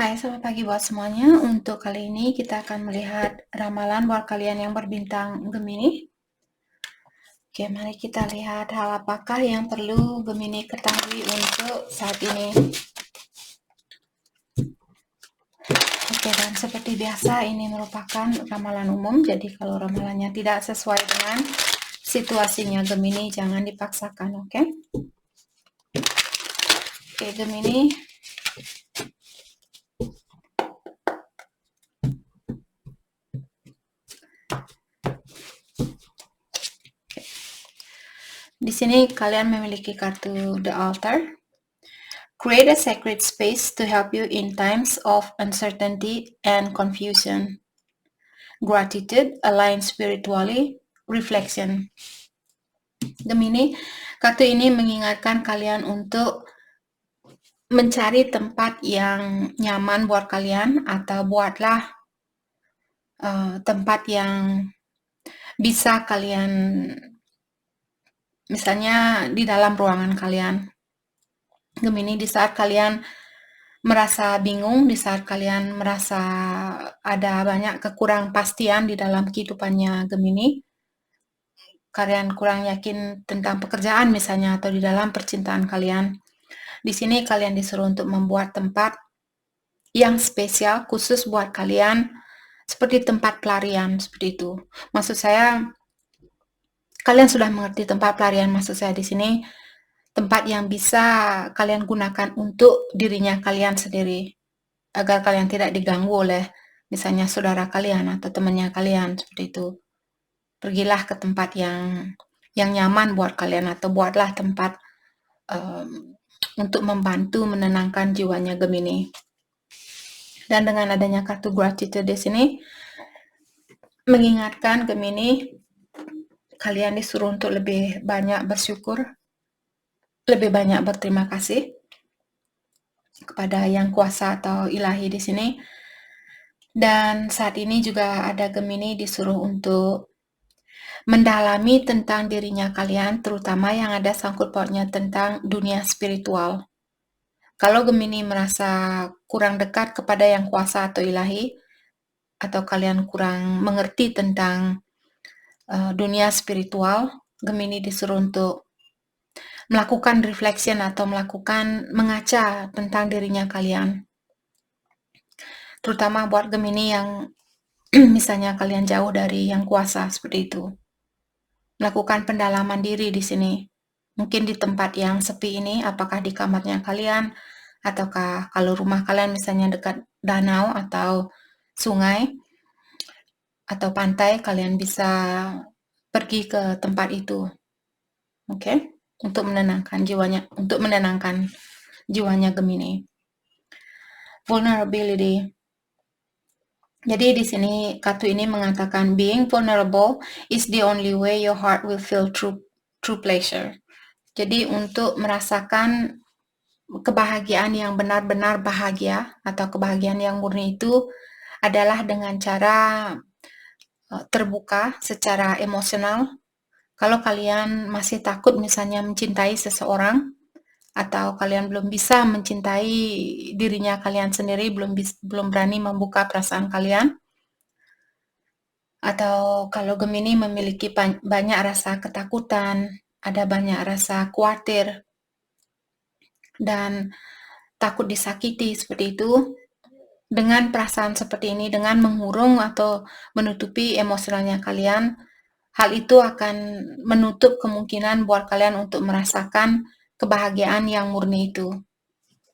Hai, selamat pagi buat semuanya. Untuk kali ini kita akan melihat ramalan buat kalian yang berbintang Gemini. Oke, mari kita lihat hal apakah yang perlu Gemini ketahui untuk saat ini. Oke, dan seperti biasa ini merupakan ramalan umum. Jadi kalau ramalannya tidak sesuai dengan situasinya Gemini, jangan dipaksakan, oke? Oke, Gemini. Di sini kalian memiliki kartu The Altar. Create a sacred space to help you in times of uncertainty and confusion. Gratitude, align spiritually, reflection. Gemini, kartu ini mengingatkan kalian untuk mencari tempat yang nyaman buat kalian, atau buatlah tempat yang bisa kalian, misalnya di dalam ruangan kalian. Gemini, di saat kalian merasa bingung, di saat kalian merasa ada banyak kekurangpastian di dalam kehidupannya Gemini, kalian kurang yakin tentang pekerjaan misalnya, atau di dalam percintaan kalian. Di sini kalian disuruh untuk membuat tempat yang spesial khusus buat kalian, seperti tempat pelarian, seperti itu. Maksud saya, kalian sudah mengerti tempat pelarian, maksud saya di sini tempat yang bisa kalian gunakan untuk dirinya kalian sendiri, agar kalian tidak diganggu oleh misalnya saudara kalian atau temannya kalian, seperti itu. Pergilah ke tempat yang nyaman buat kalian, atau buatlah tempat untuk membantu menenangkan jiwanya Gemini. Dan dengan adanya kartu gratitude di sini mengingatkan Gemini, kalian disuruh untuk lebih banyak bersyukur, lebih banyak berterima kasih kepada Yang Kuasa atau Ilahi di sini. Dan saat ini juga ada Gemini disuruh untuk mendalami tentang dirinya kalian, terutama yang ada sangkut pautnya tentang dunia spiritual. Kalau Gemini merasa kurang dekat kepada Yang Kuasa atau Ilahi, atau kalian kurang mengerti tentang dunia spiritual, Gemini disuruh untuk melakukan reflection atau mengaca tentang dirinya kalian. Terutama buat Gemini yang misalnya kalian jauh dari Yang Kuasa, seperti itu. Melakukan pendalaman diri di sini. Mungkin di tempat yang sepi ini, apakah di kamarnya kalian, ataukah kalau rumah kalian misalnya dekat danau atau sungai atau pantai, kalian bisa pergi ke tempat itu. Oke? Untuk menenangkan jiwanya Gemini. Vulnerability. Jadi di sini kartu ini mengatakan being vulnerable is the only way your heart will feel true pleasure. Jadi untuk merasakan kebahagiaan yang benar-benar bahagia atau kebahagiaan yang murni itu adalah dengan cara terbuka secara emosional. Kalau kalian masih takut misalnya mencintai seseorang, atau kalian belum bisa mencintai dirinya kalian sendiri, belum berani membuka perasaan kalian, atau kalau Gemini memiliki banyak rasa ketakutan, ada banyak rasa khawatir, dan takut disakiti seperti itu, dengan perasaan seperti ini, dengan mengurung atau menutupi emosionalnya kalian, hal itu akan menutup kemungkinan buat kalian untuk merasakan kebahagiaan yang murni itu.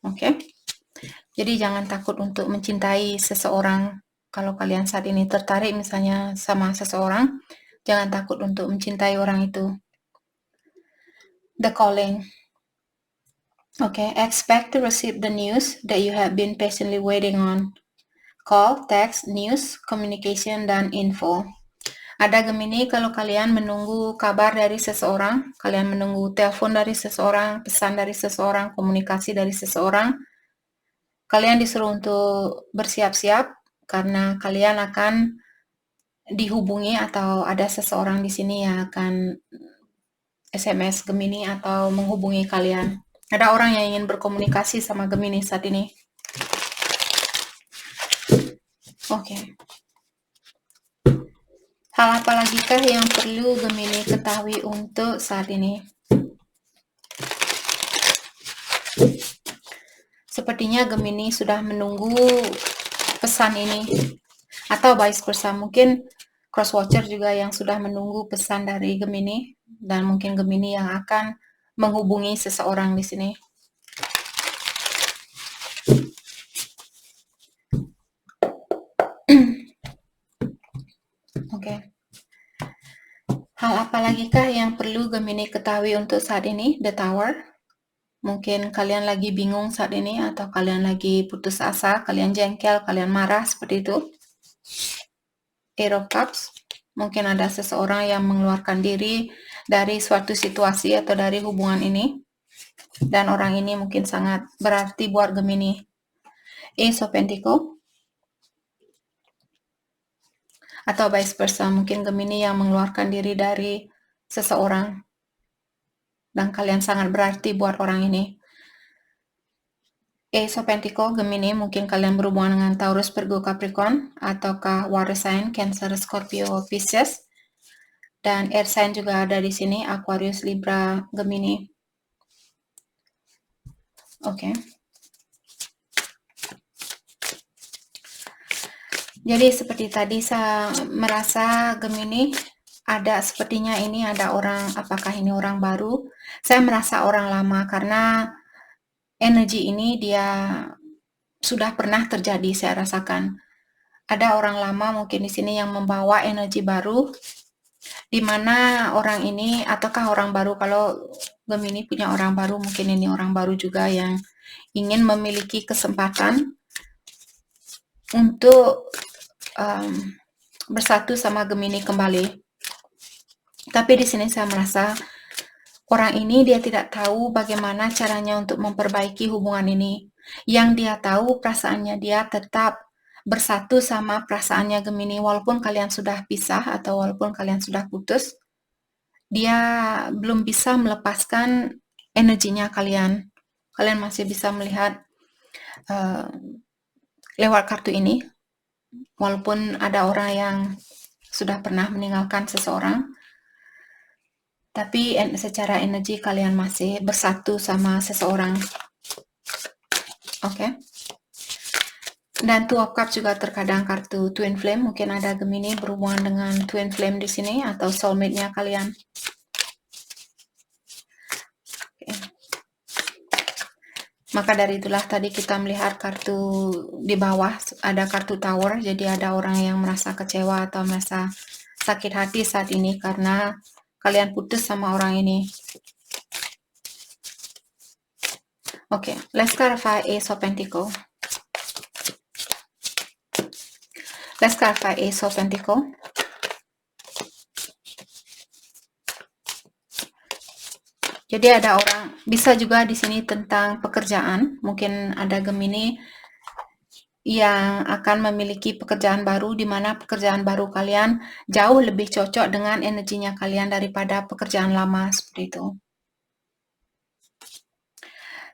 Oke? Jadi jangan takut untuk mencintai seseorang. Kalau kalian saat ini tertarik misalnya sama seseorang, jangan takut untuk mencintai orang itu. The calling. Okay, expect to receive the news that you have been patiently waiting on. Call, text, news, communication, dan info. Ada Gemini, kalau kalian menunggu kabar dari seseorang, kalian menunggu telepon dari seseorang, pesan dari seseorang, komunikasi dari seseorang, kalian disuruh untuk bersiap-siap karena kalian akan dihubungi, atau ada seseorang di sini yang akan SMS Gemini atau menghubungi kalian. Ada orang yang ingin berkomunikasi sama Gemini saat ini. Oke. Hal apa lagikah yang perlu Gemini ketahui untuk saat ini? Sepertinya Gemini sudah menunggu pesan ini, atau vice versa, mungkin cross watcher juga yang sudah menunggu pesan dari Gemini, dan mungkin Gemini yang akan menghubungi seseorang di sini. Oke. Hal apa lagikah yang perlu Gemini ketahui untuk saat ini? The Tower. Mungkin kalian lagi bingung saat ini, atau kalian lagi putus asa, kalian jengkel, kalian marah, seperti itu. Eight of Cups. Mungkin ada seseorang yang mengeluarkan diri dari suatu situasi atau dari hubungan ini. Dan orang ini mungkin sangat berarti buat Gemini. Ace of Pentacles. Atau vice versa, mungkin Gemini yang mengeluarkan diri dari seseorang. Dan kalian sangat berarti buat orang ini. Ace of Pentacles, Gemini, mungkin kalian berhubungan dengan Taurus, Virgo, Capricorn, ataukah water sign, Cancer, Scorpio, Pisces. Dan air sign juga ada di sini, Aquarius, Libra, Gemini. Oke. Jadi seperti tadi saya merasa Gemini ada, sepertinya ini ada orang, apakah ini orang baru? Saya merasa orang lama karena energi ini dia sudah pernah terjadi, saya rasakan. Ada orang lama mungkin di sini yang membawa energi baru, di mana orang ini, ataukah orang baru, kalau Gemini punya orang baru, mungkin ini orang baru juga yang ingin memiliki kesempatan untuk bersatu sama Gemini kembali. Tapi di sini saya merasa orang ini dia tidak tahu bagaimana caranya untuk memperbaiki hubungan ini. Yang dia tahu perasaannya dia tetap bersatu sama perasaannya Gemini, walaupun kalian sudah pisah atau walaupun kalian sudah putus, dia belum bisa melepaskan energinya kalian. Kalian masih bisa melihat lewat kartu ini, walaupun ada orang yang sudah pernah meninggalkan seseorang, tapi secara energi kalian masih bersatu sama seseorang. Oke. Dan Two of Cups juga terkadang kartu Twin Flame, mungkin ada Gemini berhubungan dengan Twin Flame di sini atau soulmate-nya kalian. Oke. Maka dari itulah tadi kita melihat kartu di bawah ada kartu Tower, jadi ada orang yang merasa kecewa atau merasa sakit hati saat ini karena kalian putus sama orang ini. Oke, let's clarify Ace of Pentacles. Let's clarify Ace of Pentacles. Jadi ada orang, bisa juga di sini tentang pekerjaan. Mungkin ada Gemini yang akan memiliki pekerjaan baru, di mana pekerjaan baru kalian jauh lebih cocok dengan energinya kalian daripada pekerjaan lama, seperti itu.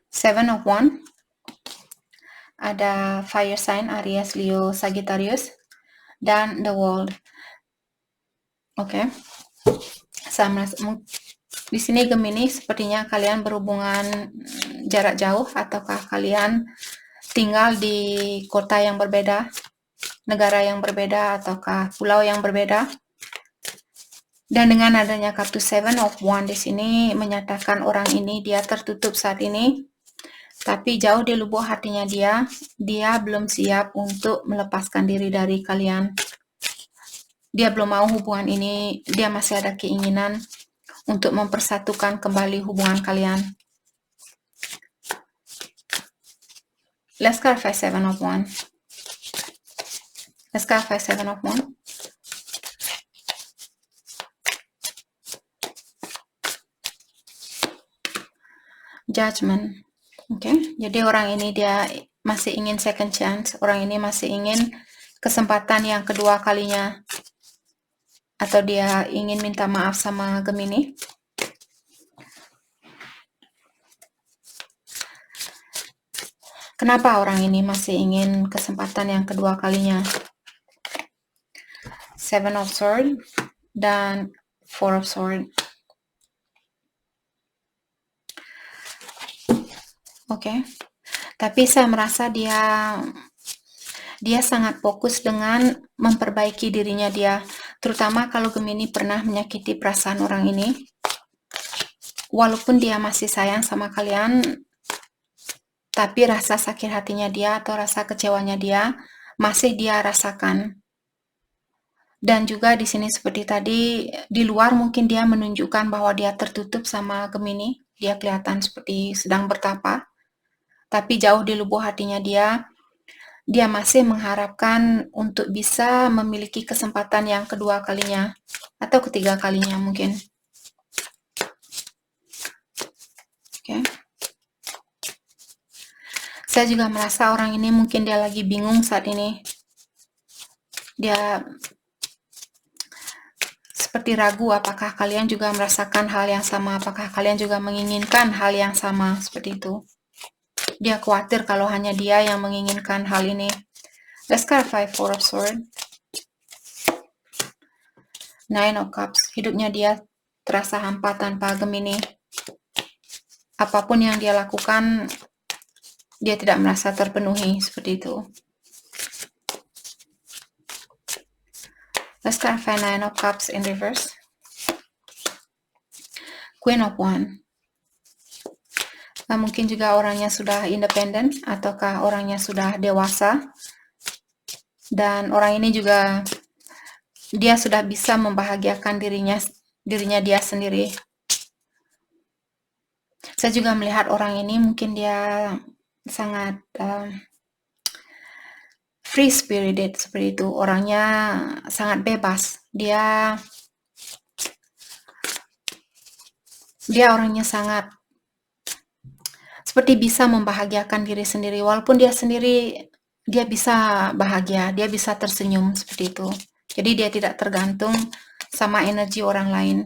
Seven of Wands. Ada fire sign, Aries, Leo, Sagittarius, dan the World. Oke. Sama di sini Gemini sepertinya kalian berhubungan jarak jauh, ataukah kalian tinggal di kota yang berbeda, negara yang berbeda, ataukah pulau yang berbeda. Dan dengan adanya kartu Seven of Wands di sini menyatakan orang ini dia tertutup saat ini. Tapi jauh di lubuk hatinya dia belum siap untuk melepaskan diri dari kalian. Dia belum mau hubungan ini, dia masih ada keinginan untuk mempersatukan kembali hubungan kalian. Let's clarify Seven of Wands. Let's clarify Seven of Wands. Judgment. Oke, jadi orang ini dia masih ingin second chance, orang ini masih ingin kesempatan yang kedua kalinya, atau dia ingin minta maaf sama Gemini. Kenapa orang ini masih ingin kesempatan yang kedua kalinya? Seven of Swords dan Four of Swords. Oke. Tapi saya merasa dia sangat fokus dengan memperbaiki dirinya dia, terutama kalau Gemini pernah menyakiti perasaan orang ini. Walaupun dia masih sayang sama kalian, tapi rasa sakit hatinya dia atau rasa kecewanya dia masih dia rasakan. Dan juga di sini seperti tadi, di luar mungkin dia menunjukkan bahwa dia tertutup sama Gemini, dia kelihatan seperti sedang bertapa. Tapi jauh di lubuk hatinya dia masih mengharapkan untuk bisa memiliki kesempatan yang kedua kalinya atau ketiga kalinya mungkin. Oke. Saya juga merasa orang ini mungkin dia lagi bingung saat ini. Dia seperti ragu apakah kalian juga merasakan hal yang sama, apakah kalian juga menginginkan hal yang sama seperti itu. Dia khawatir kalau hanya dia yang menginginkan hal ini. Let's clarify Four of Swords. Nine of Cups. Hidupnya dia terasa hampa tanpa Gemini. Apapun yang dia lakukan, dia tidak merasa terpenuhi seperti itu. Let's clarify Nine of Cups in reverse. Queen of Wands. Mungkin juga orangnya sudah independen ataukah orangnya sudah dewasa. Dan orang ini juga dia sudah bisa membahagiakan dirinya dia sendiri. Saya juga melihat orang ini mungkin dia sangat free spirited seperti itu. Orangnya sangat bebas. Dia orangnya sangat seperti bisa membahagiakan diri sendiri. Walaupun dia sendiri dia bisa bahagia, dia bisa tersenyum seperti itu. Jadi dia tidak tergantung sama energi orang lain.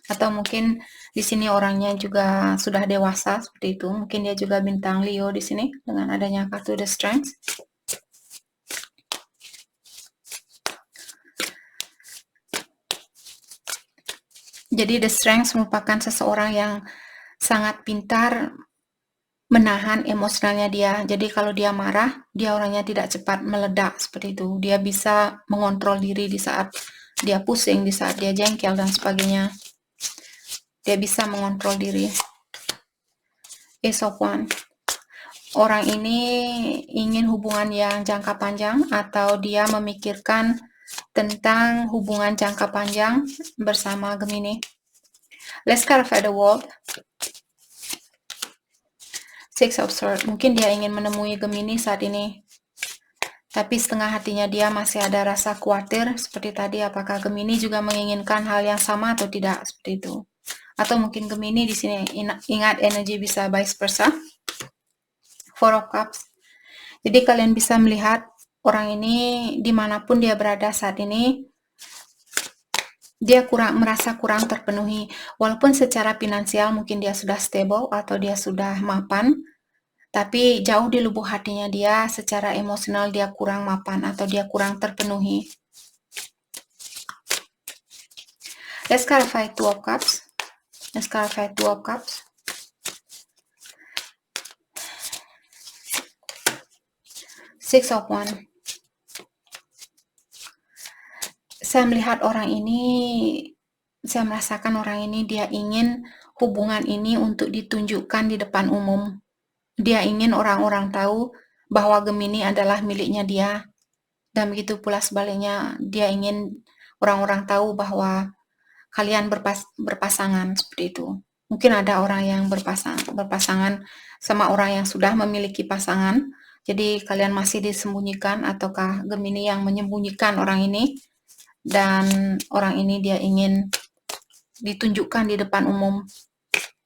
Atau mungkin di sini orangnya juga sudah dewasa seperti itu. Mungkin dia juga bintang Leo di sini dengan adanya kartu The Strength. Jadi The Strength merupakan seseorang yang sangat pintar menahan emosionalnya dia. Jadi kalau dia marah, dia orangnya tidak cepat meledak seperti itu. Dia bisa mengontrol diri di saat dia pusing, di saat dia jengkel dan sebagainya. Dia bisa mengontrol diri. Ace of Wands. Orang ini ingin hubungan yang jangka panjang atau dia memikirkan tentang hubungan jangka panjang bersama Gemini. Let's clarify the world. Six of Swords. Mungkin dia ingin menemui Gemini saat ini. Tapi setengah hatinya dia masih ada rasa khawatir seperti tadi, apakah Gemini juga menginginkan hal yang sama atau tidak seperti itu. Atau mungkin Gemini di sini ingat energi bisa vice versa. Four of Cups. Jadi kalian bisa melihat orang ini dimanapun dia berada saat ini, dia merasa kurang terpenuhi. Walaupun secara finansial mungkin dia sudah stable atau dia sudah mapan, tapi jauh di lubuk hatinya dia secara emosional dia kurang mapan atau dia kurang terpenuhi. Let's clarify Two of Cups. Let's clarify Two of Cups. Six of Wands. Saya melihat orang ini, saya merasakan orang ini dia ingin hubungan ini untuk ditunjukkan di depan umum. Dia ingin orang-orang tahu bahwa Gemini adalah miliknya dia. Dan begitu pula sebaliknya, dia ingin orang-orang tahu bahwa kalian berpasangan seperti itu. Mungkin ada orang yang berpasangan sama orang yang sudah memiliki pasangan. Jadi kalian masih disembunyikan ataukah Gemini yang menyembunyikan orang ini? Dan orang ini dia ingin ditunjukkan di depan umum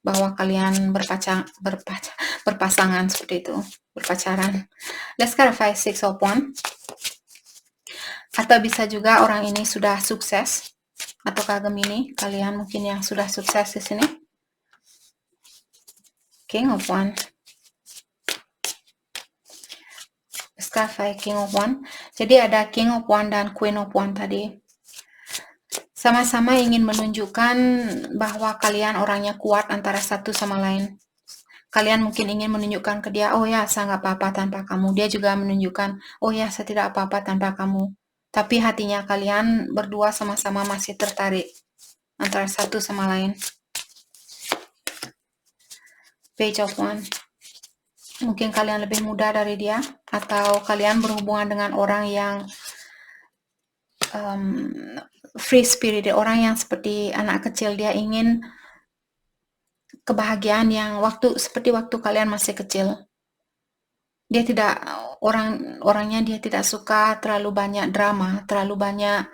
bahwa kalian berpasangan seperti itu, berpacaran. Let's clarify Six of Wands. Atau bisa juga orang ini sudah sukses, ataukah Gemini, kalian mungkin yang sudah sukses di sini. King of Wands. Let's Let's clarify King of Wand. Jadi ada King of Wand dan Queen of Wand tadi. Sama-sama ingin menunjukkan bahwa kalian orangnya kuat antara satu sama lain. Kalian mungkin ingin menunjukkan ke dia, oh ya, saya nggak apa-apa tanpa kamu. Dia juga menunjukkan, oh ya, saya tidak apa-apa tanpa kamu. Tapi hatinya kalian berdua sama-sama masih tertarik antara satu sama lain. Page of Wand. Mungkin kalian lebih muda dari dia, atau kalian berhubungan dengan orang yang free spirit, orang yang seperti anak kecil. Dia ingin kebahagiaan yang seperti waktu kalian masih kecil. Dia tidak, orangnya dia tidak suka terlalu banyak drama, terlalu banyak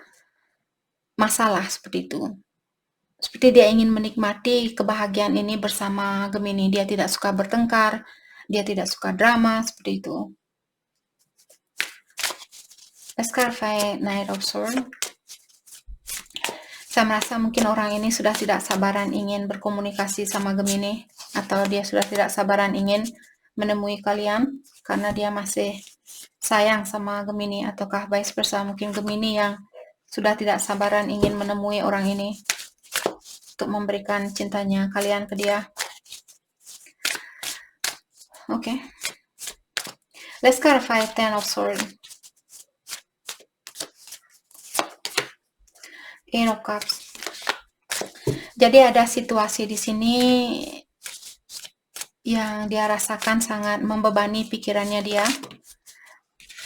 masalah seperti itu. Seperti dia ingin menikmati kebahagiaan ini bersama Gemini. Dia tidak suka bertengkar, dia tidak suka drama, seperti itu. Let's clarify Knight of Swords. Saya merasa mungkin orang ini sudah tidak sabaran ingin berkomunikasi sama Gemini, atau dia sudah tidak sabaran ingin menemui kalian, karena dia masih sayang sama Gemini, ataukah vice versa, mungkin Gemini yang sudah tidak sabaran ingin menemui orang ini untuk memberikan cintanya kalian ke dia. Okay. Let's clarify Ten of Swords. Eight of Cups. Jadi ada situasi di sini yang dia rasakan sangat membebani pikirannya dia.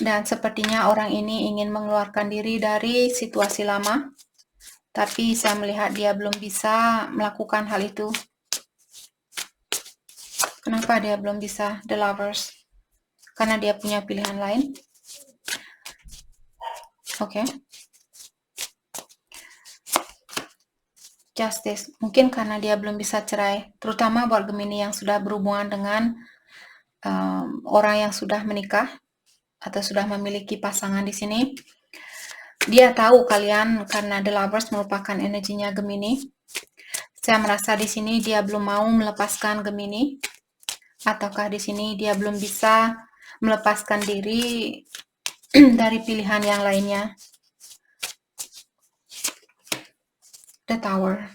Dan sepertinya orang ini ingin mengeluarkan diri dari situasi lama. Tapi saya melihat dia belum bisa melakukan hal itu. Kenapa dia belum bisa? The Lovers. Karena dia punya pilihan lain. Oke. Justice. Mungkin karena dia belum bisa cerai. Terutama buat Gemini yang sudah berhubungan dengan orang yang sudah menikah atau sudah memiliki pasangan di sini. Dia tahu kalian, karena The Lovers merupakan energinya Gemini. Saya merasa di sini dia belum mau melepaskan Gemini, ataukah di sini dia belum bisa melepaskan diri dari pilihan yang lainnya. The Tower.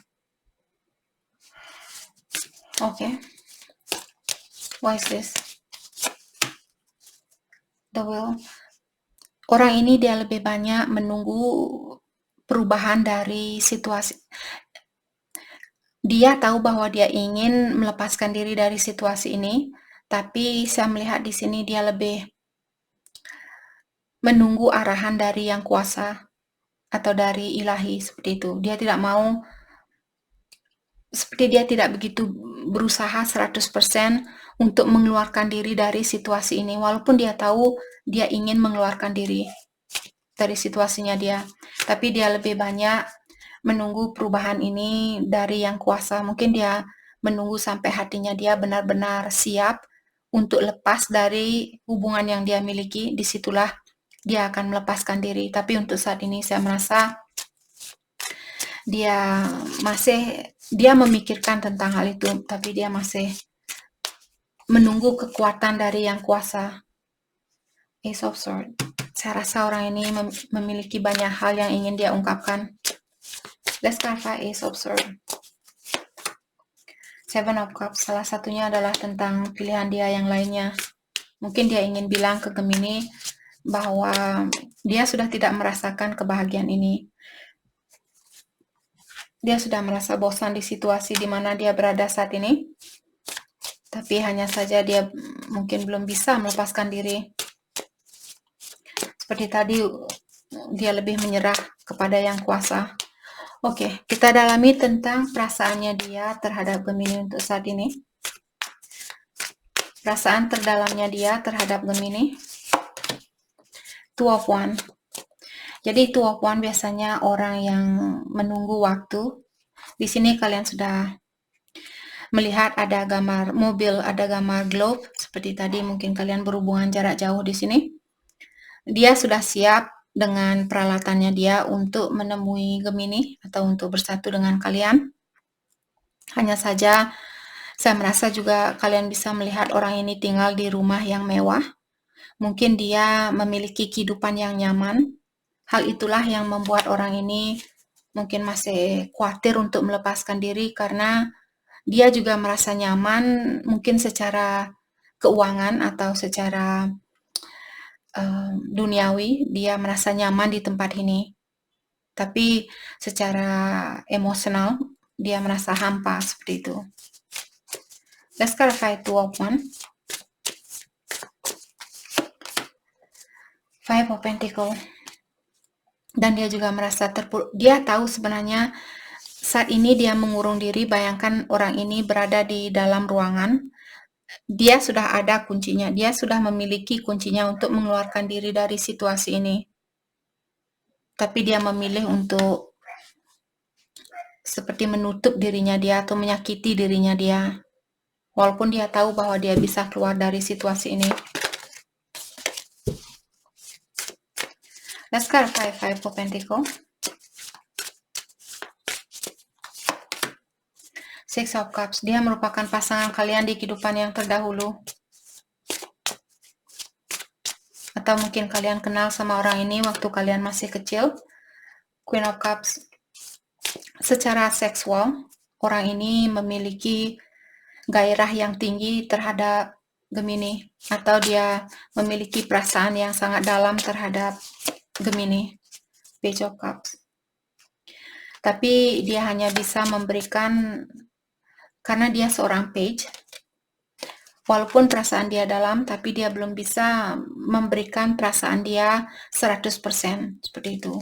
Okay. Why is this? The Will. Orang ini dia lebih banyak menunggu perubahan dari situasi. Dia tahu bahwa dia ingin melepaskan diri dari situasi ini, tapi saya melihat di sini dia lebih menunggu arahan dari yang kuasa atau dari ilahi, seperti itu. Dia tidak mau, seperti dia tidak begitu berusaha 100% untuk mengeluarkan diri dari situasi ini, walaupun dia tahu dia ingin mengeluarkan diri dari situasinya dia, tapi dia lebih banyak menunggu perubahan ini dari yang kuasa. Mungkin dia menunggu sampai hatinya dia benar-benar siap untuk lepas dari hubungan yang dia miliki. Disitulah dia akan melepaskan diri. Tapi untuk saat ini saya merasa dia memikirkan tentang hal itu, tapi dia masih menunggu kekuatan dari yang kuasa. Ace of Swords. Saya rasa orang ini memiliki banyak hal yang ingin dia ungkapkan. Let's clarify Ace of Swords. Seven of Cups. Salah satunya adalah tentang pilihan dia yang lainnya. Mungkin dia ingin bilang ke Gemini bahwa dia sudah tidak merasakan kebahagiaan ini. Dia sudah merasa bosan di situasi di mana dia berada saat ini. Tapi hanya saja dia mungkin belum bisa melepaskan diri. Seperti tadi, dia lebih menyerah kepada yang kuasa. Oke, kita dalami tentang perasaannya dia terhadap Gemini untuk saat ini. Perasaan terdalamnya dia terhadap Gemini. Two of Wands. Jadi Two of Wands biasanya orang yang menunggu waktu. Di sini kalian sudah melihat ada gambar mobil, ada gambar globe. Seperti tadi mungkin kalian berhubungan jarak jauh di sini. Dia sudah siap dengan peralatannya dia untuk menemui Gemini atau untuk bersatu dengan kalian. Hanya saja saya merasa juga kalian bisa melihat orang ini tinggal di rumah yang mewah. Mungkin dia memiliki kehidupan yang nyaman. Hal itulah yang membuat orang ini mungkin masih khawatir untuk melepaskan diri karena dia juga merasa nyaman mungkin secara keuangan atau secara duniawi, dia merasa nyaman di tempat ini. Tapi secara emosional, dia merasa hampa seperti itu. Let's clarify two of one. Five of Pentacles. Dan dia juga merasa dia tahu sebenarnya saat ini dia mengurung diri. Bayangkan orang ini berada di dalam ruangan. Dia sudah ada kuncinya. Dia sudah memiliki kuncinya untuk mengeluarkan diri dari situasi ini. Tapi dia memilih untuk seperti menutup dirinya dia atau menyakiti dirinya dia. Walaupun dia tahu bahwa dia bisa keluar dari situasi ini. Let's clarify Five of Pentacles. Six of Cups. Dia merupakan pasangan kalian di kehidupan yang terdahulu. Atau mungkin kalian kenal sama orang ini waktu kalian masih kecil. Queen of Cups. Secara seksual, orang ini memiliki gairah yang tinggi terhadap Gemini. Atau dia memiliki perasaan yang sangat dalam terhadap Gemini. Page of Cups. Tapi dia hanya bisa memberikan, karena dia seorang page, walaupun perasaan dia dalam, tapi dia belum bisa memberikan perasaan dia 100%, seperti itu.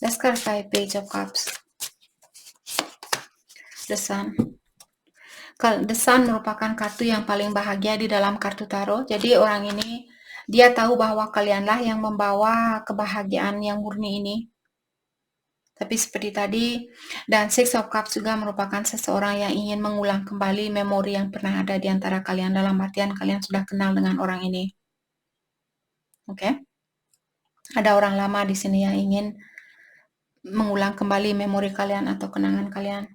Let's clarify Page of Cups. The Sun. The Sun merupakan kartu yang paling bahagia di dalam kartu tarot. Jadi orang ini, dia tahu bahwa kalianlah yang membawa kebahagiaan yang murni ini. Tapi seperti tadi, dan Six of Cups juga merupakan seseorang yang ingin mengulang kembali memori yang pernah ada di antara kalian, dalam artian kalian sudah kenal dengan orang ini. Oke? Ada orang lama di sini yang ingin mengulang kembali memori kalian atau kenangan kalian.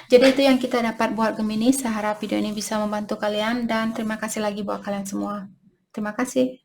Jadi itu yang kita dapat buat Gemini. Saya harap video ini bisa membantu kalian dan terima kasih lagi buat kalian semua. Terima kasih.